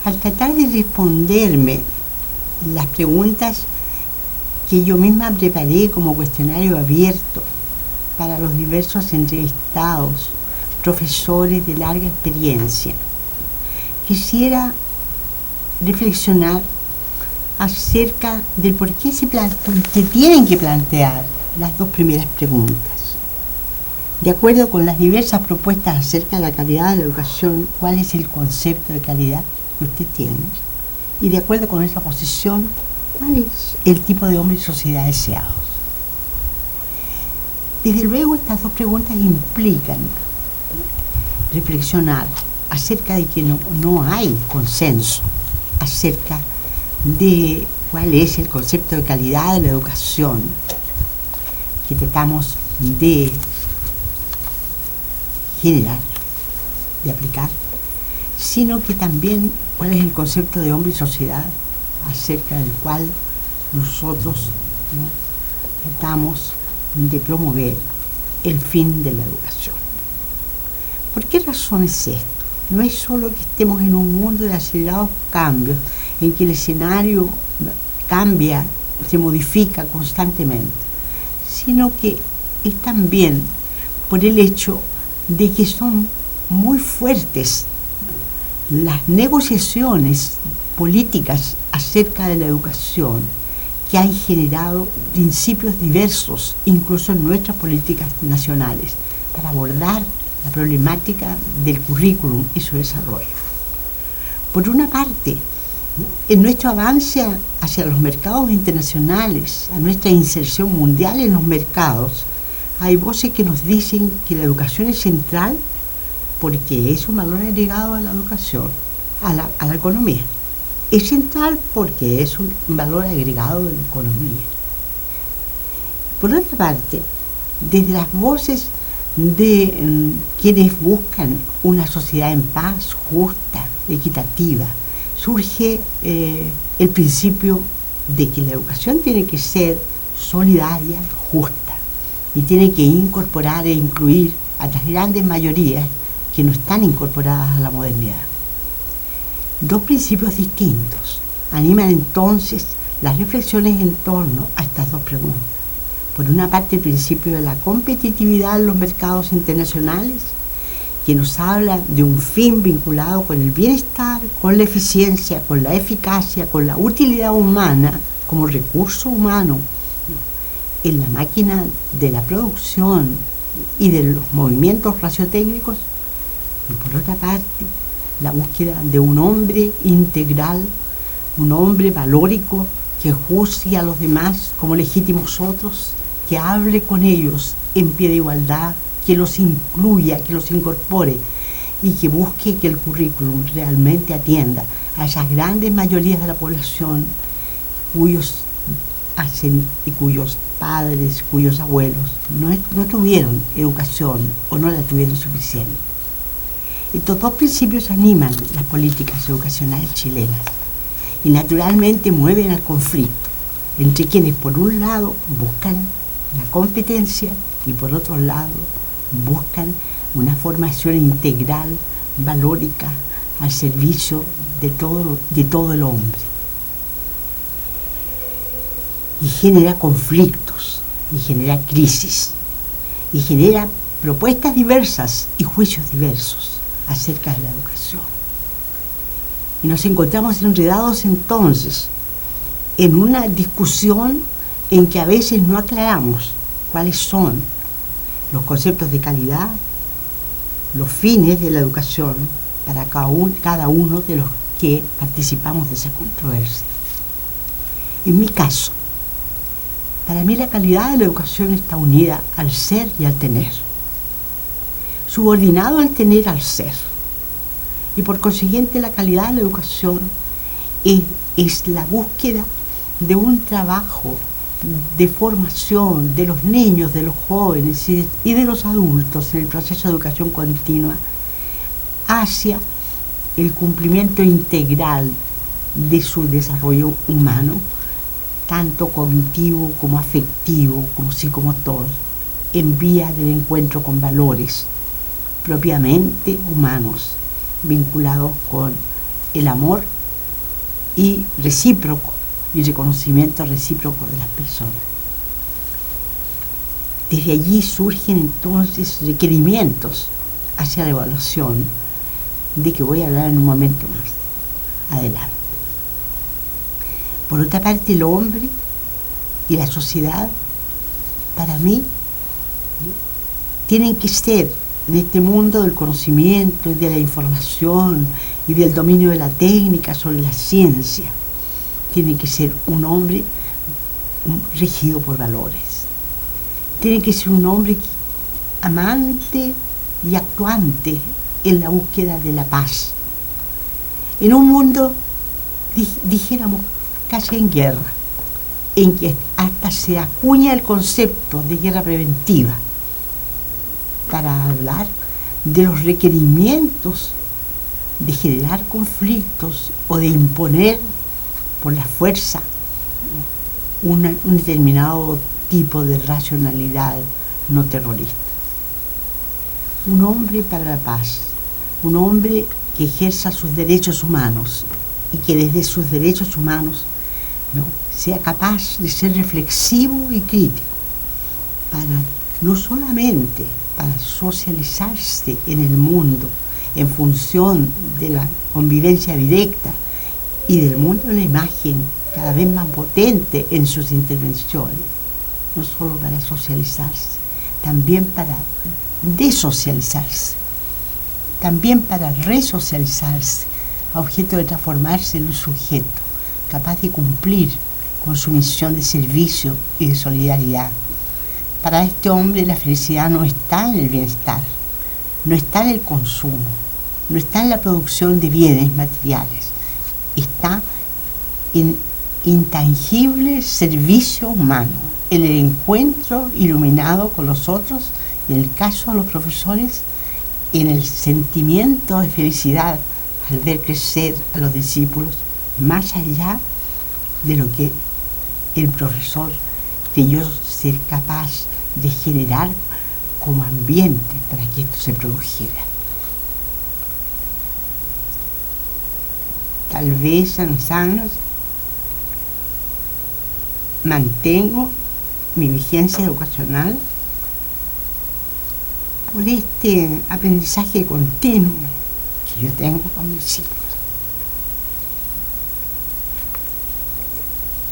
al tratar de responderme las preguntas que yo misma preparé como cuestionario abierto para los diversos entrevistados, profesores de larga experiencia, quisiera reflexionar acerca del por qué se tienen que plantear las dos primeras preguntas. De acuerdo con las diversas propuestas acerca de la calidad de la educación, ¿cuál es el concepto de calidad que usted tiene? Y de acuerdo con esa posición, ¿cuál es el tipo de hombre y sociedad deseados? Desde luego, estas dos preguntas implican reflexionar acerca de que no hay consenso acerca de cuál es el concepto de calidad de la educación que tratamos de generar, de aplicar, sino que también cuál es el concepto de hombre y sociedad acerca del cual nosotros, ¿no?, tratamos de promover el fin de la educación. ¿Por qué razón es esto? No es solo que estemos en un mundo de acelerados cambios, en que el escenario cambia, se modifica constantemente, sino que es también por el hecho de que son muy fuertes las negociaciones políticas acerca de la educación que han generado principios diversos, incluso en nuestras políticas nacionales, para abordar la problemática del currículum y su desarrollo. Por una parte, en nuestro avance hacia los mercados internacionales, a nuestra inserción mundial en los mercados, hay voces que nos dicen que la educación es central porque es un valor agregado a la educación, a la economía. Es central porque es un valor agregado de la economía. Por otra parte, desde las voces de quienes buscan una sociedad en paz, justa, equitativa, surge el principio de que la educación tiene que ser solidaria, justa, y tiene que incorporar e incluir a las grandes mayorías que no están incorporadas a la modernidad. Dos principios distintos animan entonces las reflexiones en torno a estas dos preguntas. Por una parte, el principio de la competitividad en los mercados internacionales, que nos habla de un fin vinculado con el bienestar, con la eficiencia, con la eficacia, con la utilidad humana como recurso humano en la máquina de la producción y de los movimientos raciotécnicos. Y por otra parte, la búsqueda de un hombre integral, un hombre valórico que juzgue a los demás como legítimos otros, que hable con ellos en pie de igualdad, que los incluya, que los incorpore y que busque que el currículum realmente atienda a esas grandes mayorías de la población cuyos padres, cuyos abuelos no tuvieron educación o no la tuvieron suficiente. Estos dos principios animan las políticas educacionales chilenas y naturalmente mueven al conflicto entre quienes por un lado buscan la competencia y por otro lado buscan una formación integral, valórica, al servicio de todo el hombre. Y genera conflictos, y genera crisis, y genera propuestas diversas y juicios diversos acerca de la educación. Y nos encontramos enredados entonces en una discusión en que a veces no aclaramos cuáles son los conceptos de calidad, los fines de la educación para cada uno de los que participamos de esa controversia. En mi caso, para mí la calidad de la educación está unida al ser y al tener, subordinado al tener al ser. Y por consiguiente la calidad de la educación es la búsqueda de un trabajo de formación de los niños, de los jóvenes y de los adultos en el proceso de educación continua hacia el cumplimiento integral de su desarrollo humano, tanto cognitivo como afectivo, como psicomotor, en vía del encuentro con valores propiamente humanos, vinculados con el amor y recíproco, y reconocimiento recíproco de las personas. Desde allí surgen entonces requerimientos hacia la evaluación, de que voy a hablar en un momento más adelante. Por otra parte, el hombre y la sociedad, para mí, tienen que ser, en este mundo del conocimiento y de la información y del dominio de la técnica sobre la ciencia, tiene que ser un hombre regido por valores. Tiene que ser un hombre amante y actuante en la búsqueda de la paz. En un mundo, dijéramos, casi en guerra, en que hasta se acuña el concepto de guerra preventiva para hablar de los requerimientos de generar conflictos o de imponer por la fuerza un determinado tipo de racionalidad no terrorista. Un hombre para la paz, un hombre que ejerza sus derechos humanos y que desde sus derechos humanos, ¿no?, sea capaz de ser reflexivo y crítico, para no solamente para socializarse en el mundo en función de la convivencia directa y del mundo de la imagen cada vez más potente en sus intervenciones, no solo para socializarse, también para desocializarse, también para resocializarse, a objeto de transformarse en un sujeto capaz de cumplir con su misión de servicio y de solidaridad. Para este hombre la felicidad no está en el bienestar, no está en el consumo, no está en la producción de bienes materiales, está en intangible servicio humano, en el encuentro iluminado con los otros y, en el caso de los profesores, en el sentimiento de felicidad al ver crecer a los discípulos más allá de lo que el profesor creyó ser capaz de generar como ambiente para que esto se produjera. Tal vez a los años mantengo mi vigencia educacional por este aprendizaje continuo que yo tengo con mis discípulos.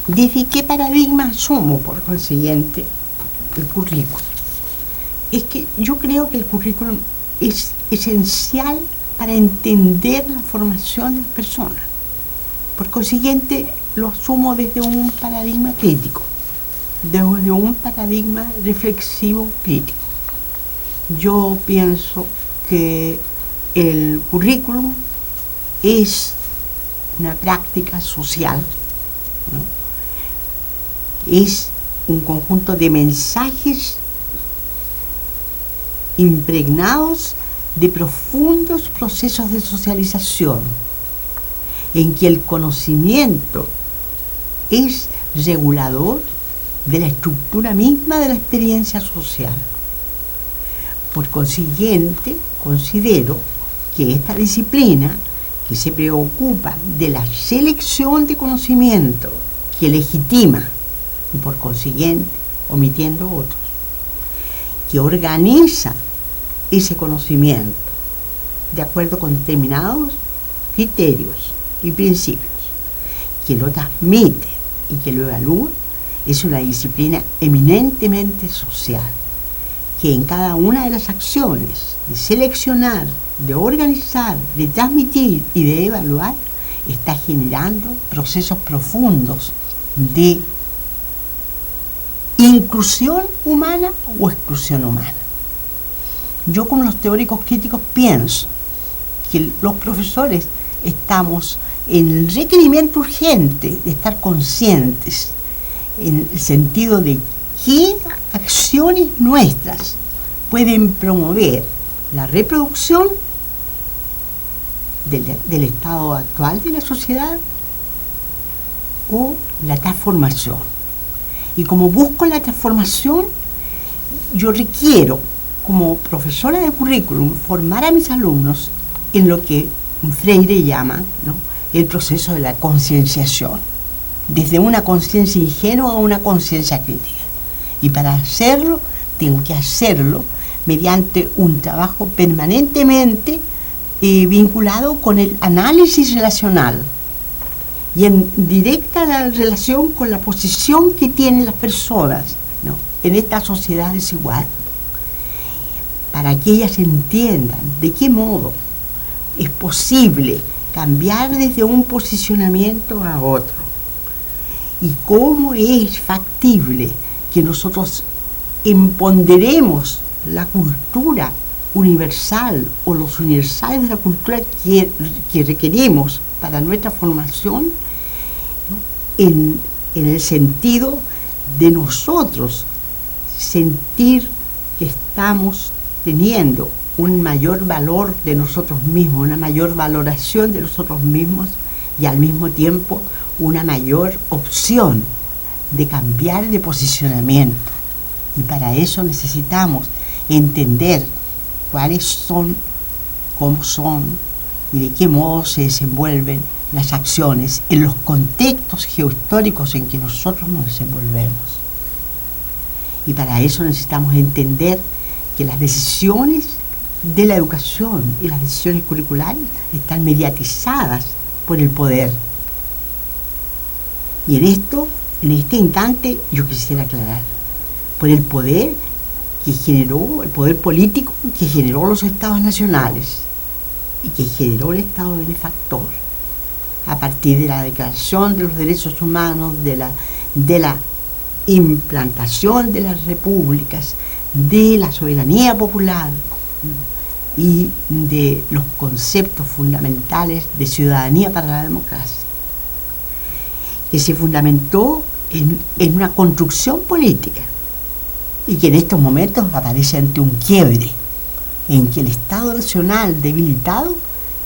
¿Desde qué paradigma asumo, por consiguiente, el currículum? Es que yo creo que el currículum es esencial para entender la formación de las personas. Por consiguiente, lo asumo desde un paradigma crítico, desde un paradigma reflexivo crítico. Yo pienso que el currículum es una práctica social, ¿no? Es un conjunto de mensajes impregnados de profundos procesos de socialización, en que el conocimiento es regulador de la estructura misma de la experiencia social. Por consiguiente, considero que esta disciplina, que se preocupa de la selección de conocimiento, que legitima y por consiguiente omitiendo otros, que organiza ese conocimiento de acuerdo con determinados criterios y principios, que lo transmite y que lo evalúa, es una disciplina eminentemente social, que en cada una de las acciones de seleccionar, de organizar, de transmitir y de evaluar, está generando procesos profundos de inclusión humana o exclusión humana. Yo, como los teóricos críticos, pienso que los profesores estamos en el requerimiento urgente de estar conscientes en el sentido de qué acciones nuestras pueden promover la reproducción del estado actual de la sociedad o la transformación. Y como busco la transformación, yo requiero, como profesora de currículum, formar a mis alumnos en lo que Freire llama, ¿no?, el proceso de la concienciación, desde una conciencia ingenua a una conciencia crítica. Y para hacerlo, tengo que hacerlo mediante un trabajo permanentemente vinculado con el análisis relacional y en directa la relación con la posición que tienen las personas, ¿no?, en esta sociedad desigual, para que ellas entiendan de qué modo es posible cambiar desde un posicionamiento a otro y cómo es factible que nosotros empoderemos la cultura universal o los universales de la cultura que requerimos para nuestra formación, ¿no?, en el sentido de nosotros sentir que estamos teniendo un mayor valor de nosotros mismos, una mayor valoración de nosotros mismos y al mismo tiempo una mayor opción de cambiar de posicionamiento. Y para eso necesitamos entender cuáles son, cómo son y de qué modo se desenvuelven las acciones en los contextos geohistóricos en que nosotros nos desenvolvemos. Y para eso necesitamos entender que las decisiones de la educación y las decisiones curriculares están mediatizadas por el poder. Y en este instante, yo quisiera aclarar, por el poder que generó, el poder político que generó los estados nacionales y que generó el Estado benefactor a partir de la Declaración de los Derechos Humanos, de la implantación de las repúblicas, de la soberanía popular y de los conceptos fundamentales de ciudadanía para la democracia, que se fundamentó en una construcción política y que en estos momentos aparece ante un quiebre en que el Estado nacional debilitado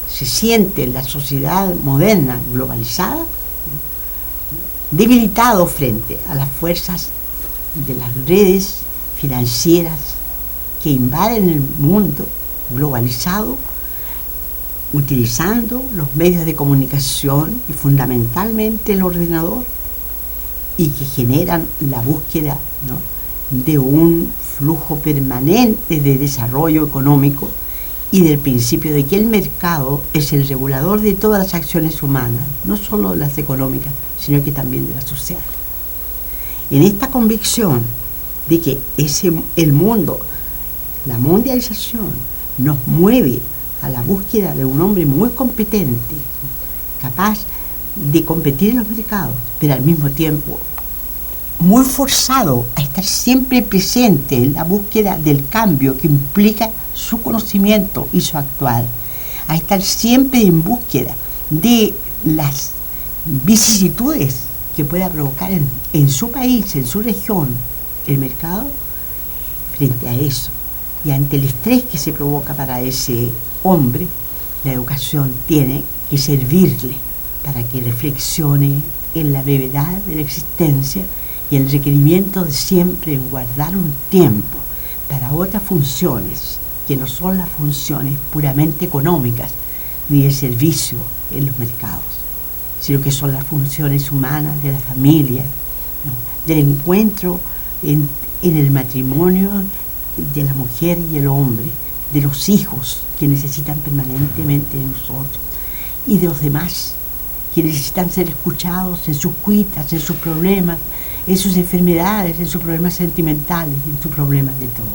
se siente en la sociedad moderna, globalizada, debilitado frente a las fuerzas de las redes financieras que invaden el mundo globalizado, utilizando los medios de comunicación y fundamentalmente el ordenador, y que generan la búsqueda, ¿no?, de un flujo permanente de desarrollo económico y del principio de que el mercado es el regulador de todas las acciones humanas, no solo de las económicas, sino que también de las sociales. En esta convicción de que el mundo, la mundialización, nos mueve a la búsqueda de un hombre muy competente, capaz de competir en los mercados, pero al mismo tiempo muy forzado a estar siempre presente en la búsqueda del cambio que implica su conocimiento y su actuar, a estar siempre en búsqueda de las vicisitudes que pueda provocar en su país, en su región, el mercado. Frente a eso y ante el estrés que se provoca para ese hombre, la educación tiene que servirle para que reflexione en la brevedad de la existencia y el requerimiento de siempre guardar un tiempo para otras funciones que no son las funciones puramente económicas ni de servicio en los mercados, sino que son las funciones humanas de la familia, ¿no?, del encuentro en el matrimonio de la mujer y el hombre, de los hijos que necesitan permanentemente de nosotros y de los demás que necesitan ser escuchados en sus cuitas, en sus problemas, en sus enfermedades, en sus problemas sentimentales, en sus problemas de todo.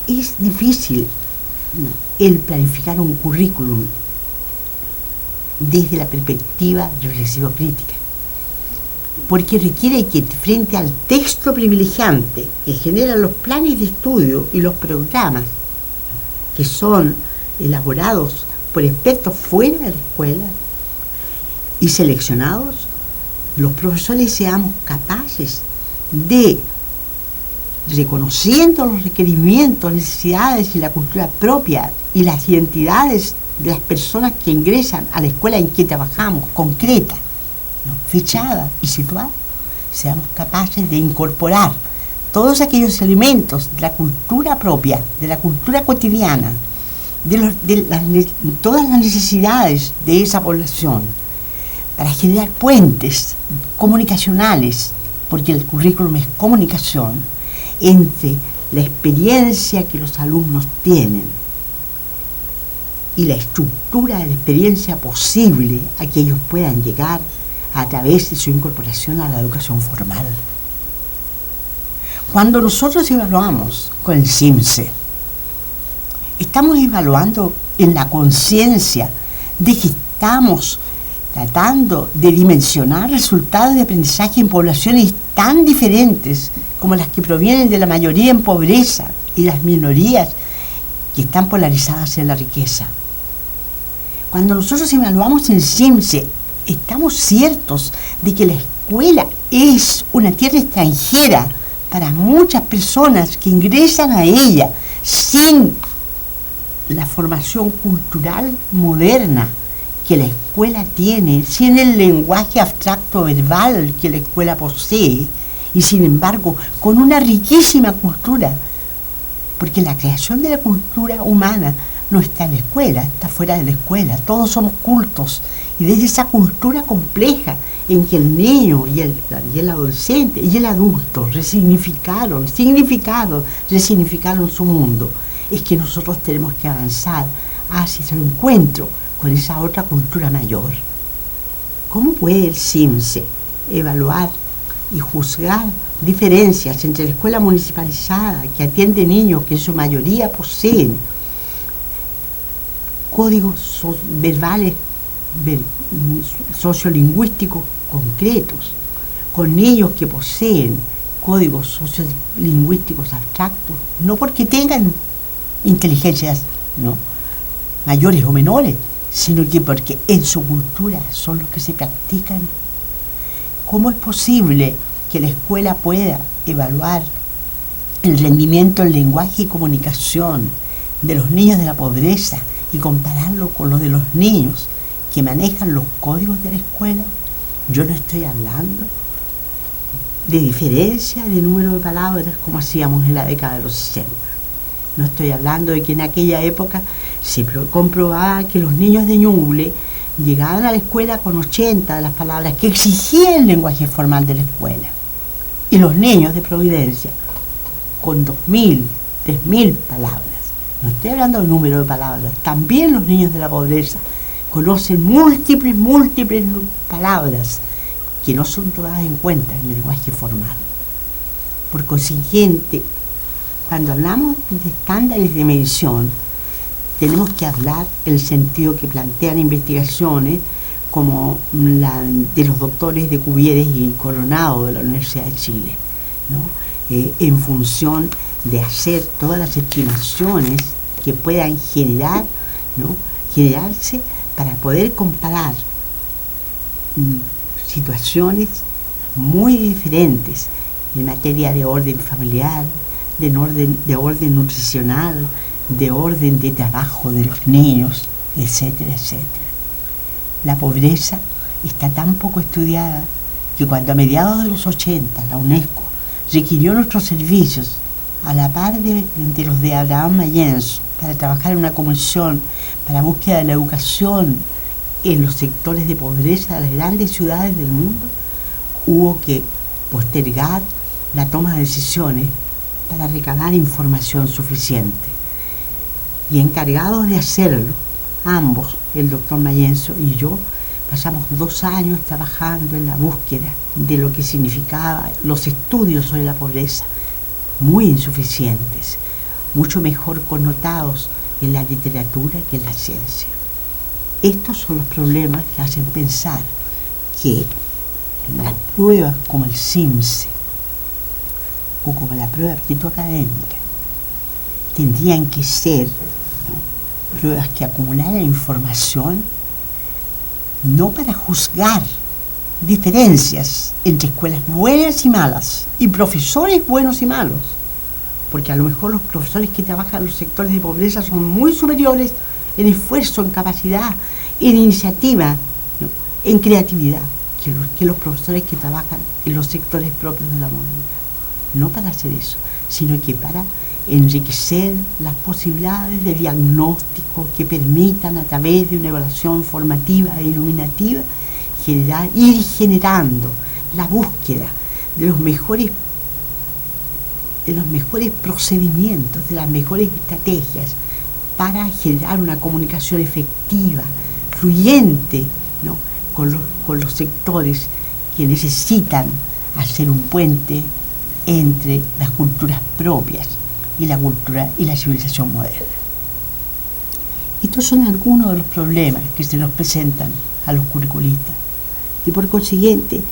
Es difícil, ¿no?, el planificar un currículum desde la perspectiva reflexivo-crítica, porque requiere que frente al texto privilegiante que generan los planes de estudio y los programas que son elaborados por expertos fuera de la escuela y seleccionados, los profesores seamos capaces de, reconociendo los requerimientos, necesidades y la cultura propia y las identidades de las personas que ingresan a la escuela en que trabajamos, concreta, ¿no?, fechada y situada, seamos capaces de incorporar todos aquellos elementos de la cultura propia, de la cultura cotidiana, todas las necesidades de esa población, para generar puentes comunicacionales, porque el currículum es comunicación, entre la experiencia que los alumnos tienen y la estructura de la experiencia posible a que ellos puedan llegar a través de su incorporación a la educación formal. Cuando nosotros evaluamos con el CIMSE, estamos evaluando en la conciencia de que estamos tratando de dimensionar resultados de aprendizaje en poblaciones tan diferentes como las que provienen de la mayoría en pobreza y las minorías que están polarizadas en la riqueza. Cuando nosotros evaluamos en CIMSE, estamos ciertos de que la escuela es una tierra extranjera para muchas personas que ingresan a ella sin la formación cultural moderna que la escuela tiene, sin el lenguaje abstracto verbal que la escuela posee, y sin embargo con una riquísima cultura, porque la creación de la cultura humana no está en la escuela, está fuera de la escuela. Todos somos cultos, y desde esa cultura compleja en que el niño y el adolescente y el adulto resignificaron su mundo, es que nosotros tenemos que avanzar hacia el encuentro con esa otra cultura mayor. ¿Cómo puede el CIMSE evaluar y juzgar diferencias entre la escuela municipalizada, que atiende niños que en su mayoría poseen códigos verbales sociolingüísticos concretos, con niños que poseen códigos sociolingüísticos abstractos, no porque tengan inteligencias, ¿no?, mayores o menores, sino que porque en su cultura son los que se practican? ¿Cómo es posible que la escuela pueda evaluar el rendimiento en lenguaje y comunicación de los niños de la pobreza y compararlo con los de los niños que manejan los códigos de la escuela? Yo no estoy hablando de diferencia de número de palabras como hacíamos en la década de los 60. No estoy hablando de que en aquella época se comprobaba que los niños de Ñuble llegaban a la escuela con 80 de las palabras que exigía el lenguaje formal de la escuela, y los niños de Providencia con 2.000, 3.000 palabras. No estoy hablando del número de palabras. También los niños de la pobreza conocen múltiples palabras que no son tomadas en cuenta en el lenguaje formal. Por consiguiente, cuando hablamos de estándares de medición, tenemos que hablar en el sentido que plantean investigaciones como la de los doctores de Cubieres y Coronado de la Universidad de Chile, ¿no? En función de hacer todas las estimaciones que puedan generarse para poder comparar situaciones muy diferentes en materia de orden familiar, de orden nutricional, de orden de trabajo de los niños, etcétera, etcétera. La pobreza está tan poco estudiada que cuando a mediados de los 80 la UNESCO requirió nuestros servicios a la par de los de Abraham Mayens para trabajar en una comisión para búsqueda de la educación en los sectores de pobreza de las grandes ciudades del mundo, hubo que postergar la toma de decisiones para recabar información suficiente. Y encargados de hacerlo, ambos, el doctor Mayenzo y yo, pasamos 2 años trabajando en la búsqueda de lo que significaba los estudios sobre la pobreza, muy insuficientes, mucho mejor connotados en la literatura que en la ciencia. Estos son los problemas que hacen pensar que las pruebas como el CIMSE o como la prueba de aptitud académica tendrían que ser, ¿no?, pruebas que acumularan información no para juzgar diferencias entre escuelas buenas y malas y profesores buenos y malos, porque a lo mejor los profesores que trabajan en los sectores de pobreza son muy superiores en esfuerzo, en capacidad, en iniciativa, ¿no?, en creatividad, que los profesores que trabajan en los sectores propios de la moneda. No para hacer eso, sino que para enriquecer las posibilidades de diagnóstico que permitan, a través de una evaluación formativa e iluminativa, ir generando la búsqueda de los mejores procedimientos, de las mejores estrategias para generar una comunicación efectiva, fluyente, ¿no?, con los sectores que necesitan hacer un puente entre las culturas propias y la cultura y la civilización moderna. Estos son algunos de los problemas que se nos presentan a los curriculistas, y por consiguiente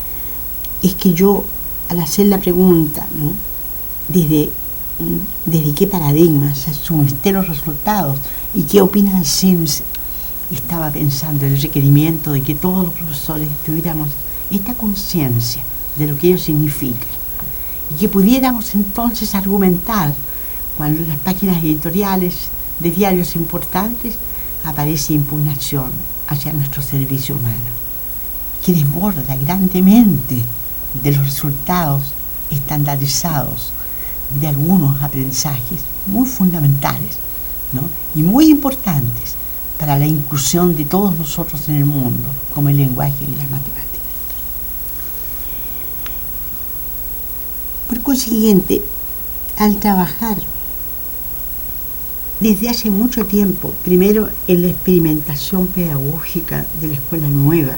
es que yo, al hacer la pregunta, ¿no?, desde qué paradigmas se asumen los resultados y qué opina el CIMSS, estaba pensando en el requerimiento de que todos los profesores tuviéramos esta conciencia de lo que ello significa, y que pudiéramos entonces argumentar cuando en las páginas editoriales de diarios importantes aparece impugnación hacia nuestro servicio humano, que desborda grandemente de los resultados estandarizados de algunos aprendizajes muy fundamentales, ¿no?, y muy importantes para la inclusión de todos nosotros en el mundo, como el lenguaje y las matemáticas. Por consiguiente, al trabajar desde hace mucho tiempo, primero en la experimentación pedagógica de la escuela nueva,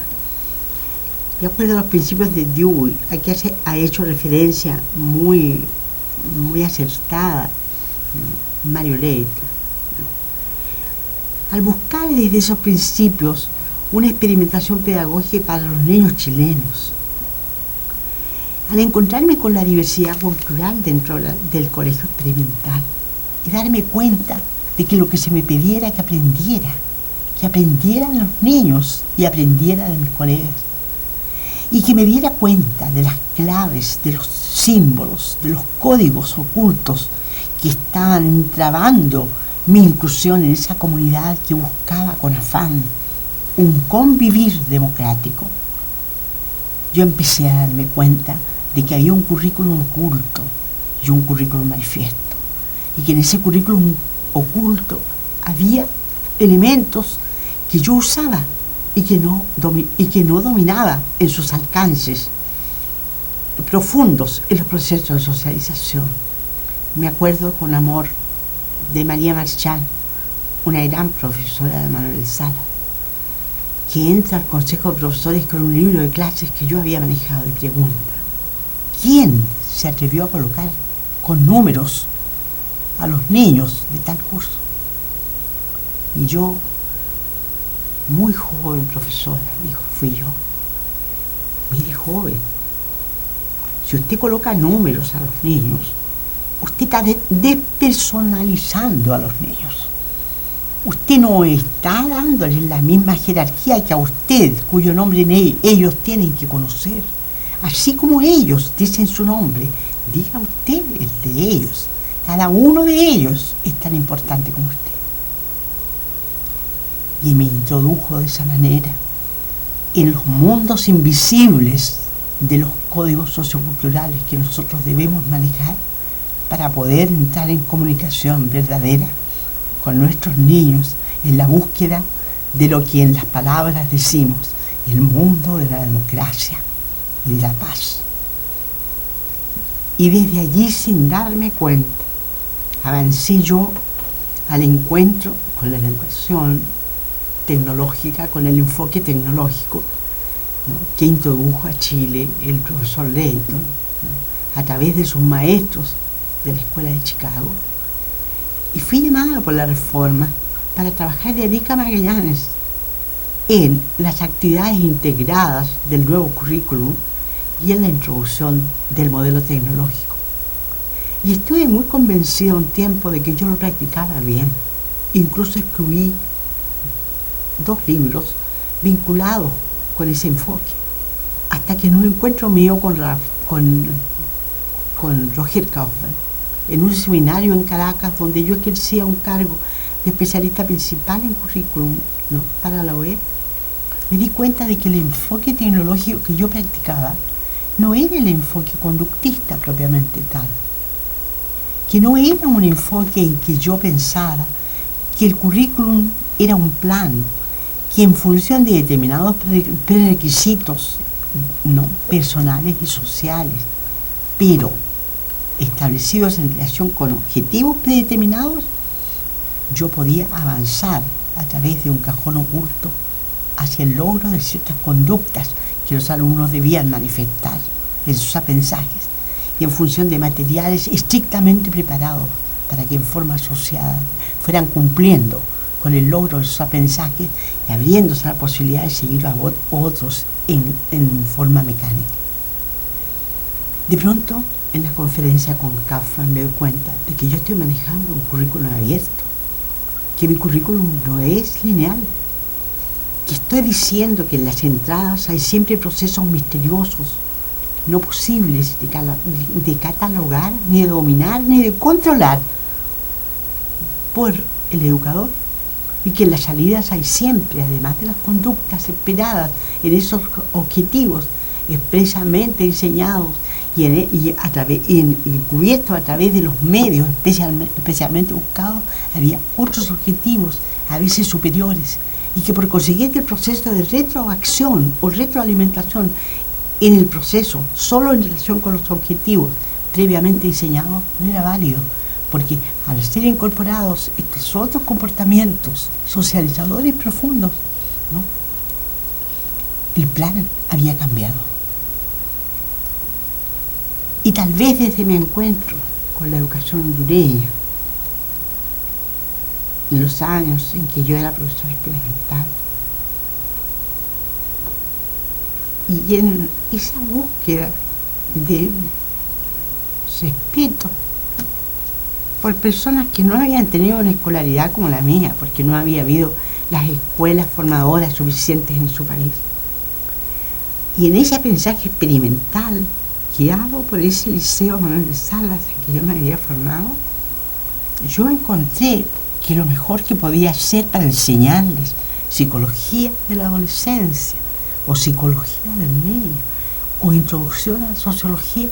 de acuerdo a los principios de Dewey, a que ha hecho referencia muy acertada Mario Leite, al buscar desde esos principios una experimentación pedagógica para los niños chilenos, al encontrarme con la diversidad cultural dentro del colegio experimental y darme cuenta de que lo que se me pedía era que aprendiera de los niños y aprendiera de mis colegas, y que me diera cuenta de las claves, de los símbolos, de los códigos ocultos que estaban trabando mi inclusión en esa comunidad que buscaba con afán un convivir democrático. Yo empecé a darme cuenta de que había un currículum oculto y un currículum manifiesto, y que en ese currículum oculto había elementos que yo usaba y que no dominaba en sus alcances profundos en los procesos de socialización. Me acuerdo con amor de María Marchán, una gran profesora de Manuel Sala, que entra al consejo de profesores con un libro de clases que yo había manejado y pregunta: ¿quién se atrevió a colocar con números a los niños de tal curso? Y yo, muy joven profesora, dijo, fui yo. Mire, joven, si usted coloca números a los niños, usted está despersonalizando a los niños. Usted no está dándoles la misma jerarquía que a usted, cuyo nombre ellos tienen que conocer. Así como ellos dicen su nombre, diga usted el de ellos. Cada uno de ellos es tan importante como usted. Y me introdujo de esa manera en los mundos invisibles de los códigos socioculturales que nosotros debemos manejar para poder entrar en comunicación verdadera con nuestros niños en la búsqueda de lo que en las palabras decimos, el mundo de la democracia y de la paz. Y desde allí, sin darme cuenta, avancé yo al encuentro con la educación tecnológica, con el enfoque tecnológico, ¿no?, que introdujo a Chile el profesor Leighton, ¿no?, a través de sus maestros de la Escuela de Chicago. Y fui llamada por la Reforma para trabajar de Erika Magallanes en las actividades integradas del nuevo currículum y en la introducción del modelo tecnológico. Y estuve muy convencida un tiempo de que yo lo practicaba bien. Incluso escribí 2 libros vinculados con ese enfoque, hasta que en un encuentro mío con Roger Kaufman, en un seminario en Caracas, donde yo ejercía un cargo de especialista principal en currículum, ¿no?, para la OE, me di cuenta de que el enfoque tecnológico que yo practicaba no era el enfoque conductista propiamente tal, que no era un enfoque en que yo pensara que el currículum era un plan, que en función de determinados prerequisitos, ¿no?, personales y sociales, pero establecidos en relación con objetivos predeterminados, yo podía avanzar a través de un cajón oculto hacia el logro de ciertas conductas que los alumnos debían manifestar en sus aprendizajes, y en función de materiales estrictamente preparados para que en forma asociada fueran cumpliendo con el logro de sus aprendizajes y abriéndose la posibilidad de seguir a otros en forma mecánica. De pronto, en la conferencia con Kaufman me doy cuenta de que yo estoy manejando un currículum abierto, que mi currículum no es lineal, que estoy diciendo que en las entradas hay siempre procesos misteriosos, no posibles de catalogar, ni de dominar, ni de controlar por el educador, y que en las salidas hay siempre, además de las conductas esperadas en esos objetivos expresamente enseñados y cubiertos a través de los medios especialmente buscados, había otros objetivos, a veces superiores, y que por consiguiente el proceso de retroacción o retroalimentación en el proceso, solo en relación con los objetivos previamente diseñados, no era válido, porque al ser incorporados estos otros comportamientos socializadores profundos, ¿no?, el plan había cambiado. Y tal vez desde mi encuentro con la educación hondureña, en los años en que yo era profesora experimental, y en esa búsqueda de respeto por personas que no habían tenido una escolaridad como la mía, porque no había habido las escuelas formadoras suficientes en su país. Y en ese aprendizaje experimental guiado por ese liceo Manuel de Salas en que yo me había formado, yo encontré que lo mejor que podía hacer para enseñarles psicología de la adolescencia, o psicología del niño, o introducción a la sociología,